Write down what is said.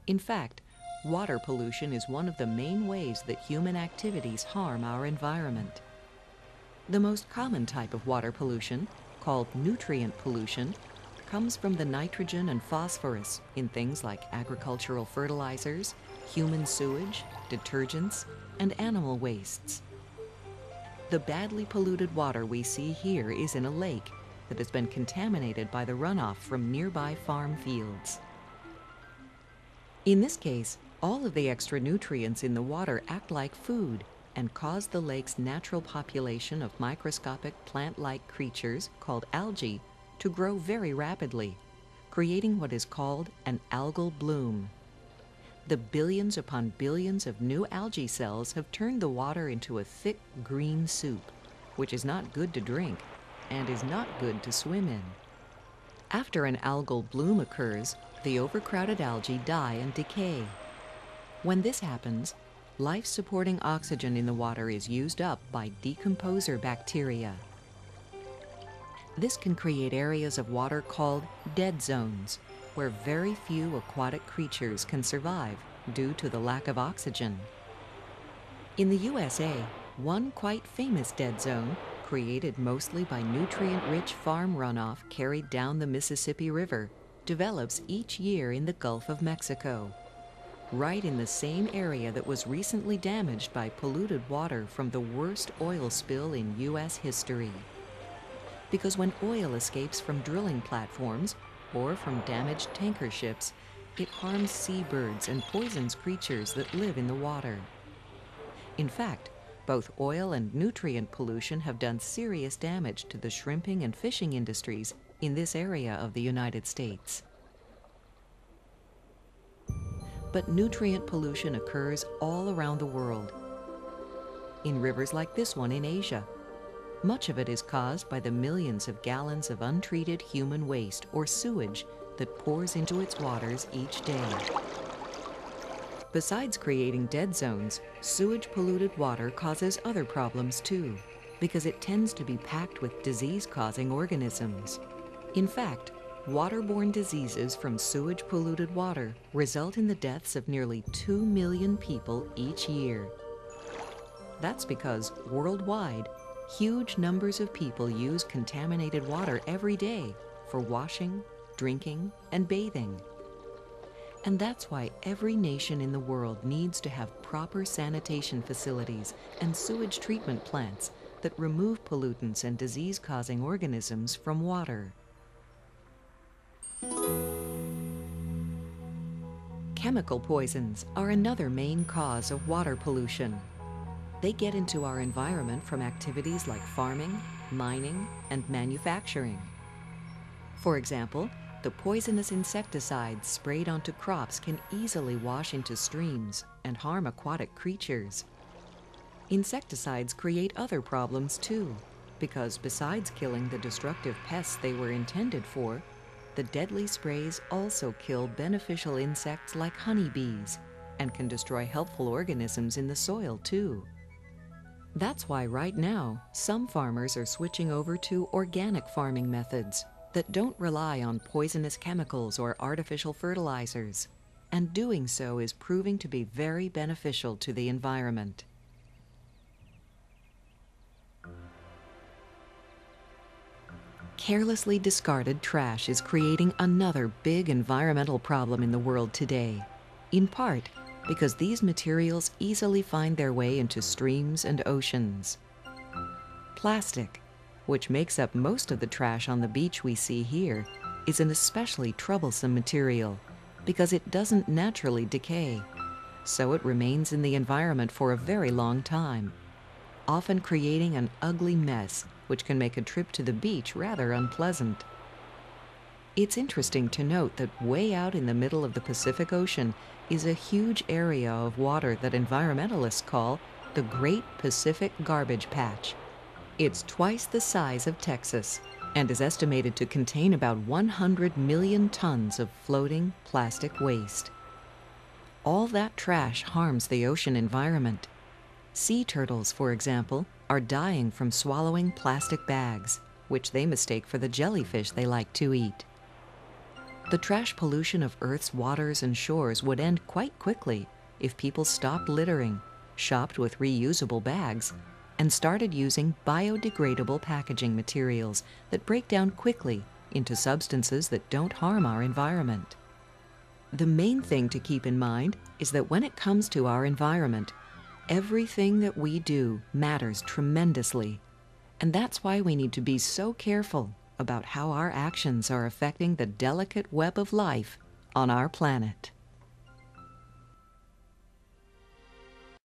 In fact, water pollution is one of the main ways that human activities harm our environment. The most common type of water pollution, called nutrient pollution, comes from the nitrogen and phosphorus in things like agricultural fertilizers, human sewage, detergents, and animal wastes. The badly polluted water we see here is in a lake that has been contaminated by the runoff from nearby farm fields. In this case, all of the extra nutrients in the water act like food and cause the lake's natural population of microscopic plant-like creatures called algae to grow very rapidly, creating what is called an algal bloom. The billions upon billions of new algae cells have turned the water into a thick green soup, which is not good to drink and is not good to swim in. After an algal bloom occurs, the overcrowded algae die and decay. When this happens, life-supporting oxygen in the water is used up by decomposer bacteria. This can create areas of water called dead zones, where very few aquatic creatures can survive due to the lack of oxygen. In the USA, one quite famous dead zone, created mostly by nutrient-rich farm runoff carried down the Mississippi River, develops each year in the Gulf of Mexico, right in the same area that was recently damaged by polluted water from the worst oil spill in U.S. history. Because when oil escapes from drilling platforms or from damaged tanker ships, it harms seabirds and poisons creatures that live in the water. In fact, both oil and nutrient pollution have done serious damage to the shrimping and fishing industries in this area of the United States. But nutrient pollution occurs all around the world. In rivers like this one in Asia, much of it is caused by the millions of gallons of untreated human waste or sewage that pours into its waters each day. Besides creating dead zones, sewage-polluted water causes other problems too, because it tends to be packed with disease-causing organisms. In fact, waterborne diseases from sewage-polluted water result in the deaths of nearly 2 million people each year. That's because, worldwide, huge numbers of people use contaminated water every day for washing, drinking, and bathing. And that's why every nation in the world needs to have proper sanitation facilities and sewage treatment plants that remove pollutants and disease-causing organisms from water. Chemical poisons are another main cause of water pollution. They get into our environment from activities like farming, mining, and manufacturing. For example, the poisonous insecticides sprayed onto crops can easily wash into streams and harm aquatic creatures. Insecticides create other problems too, because besides killing the destructive pests they were intended for, the deadly sprays also kill beneficial insects like honeybees and can destroy helpful organisms in the soil too. That's why right now, some farmers are switching over to organic farming methods that don't rely on poisonous chemicals or artificial fertilizers, and doing so is proving to be very beneficial to the environment. Carelessly discarded trash is creating another big environmental problem in the world today, in part because these materials easily find their way into streams and oceans. Plastic, which makes up most of the trash on the beach we see here, is an especially troublesome material because it doesn't naturally decay, so it remains in the environment for a very long time, often creating an ugly mess which can make a trip to the beach rather unpleasant. It's interesting to note that way out in the middle of the Pacific Ocean is a huge area of water that environmentalists call the Great Pacific Garbage Patch. It's twice the size of Texas and is estimated to contain about 100 million tons of floating plastic waste. All that trash harms the ocean environment. Sea turtles, for example, are dying from swallowing plastic bags, which they mistake for the jellyfish they like to eat. The trash pollution of Earth's waters and shores would end quite quickly if people stopped littering, shopped with reusable bags, and started using biodegradable packaging materials that break down quickly into substances that don't harm our environment. The main thing to keep in mind is that when it comes to our environment, everything that we do matters tremendously, and that's why we need to be so careful about how our actions are affecting the delicate web of life on our planet.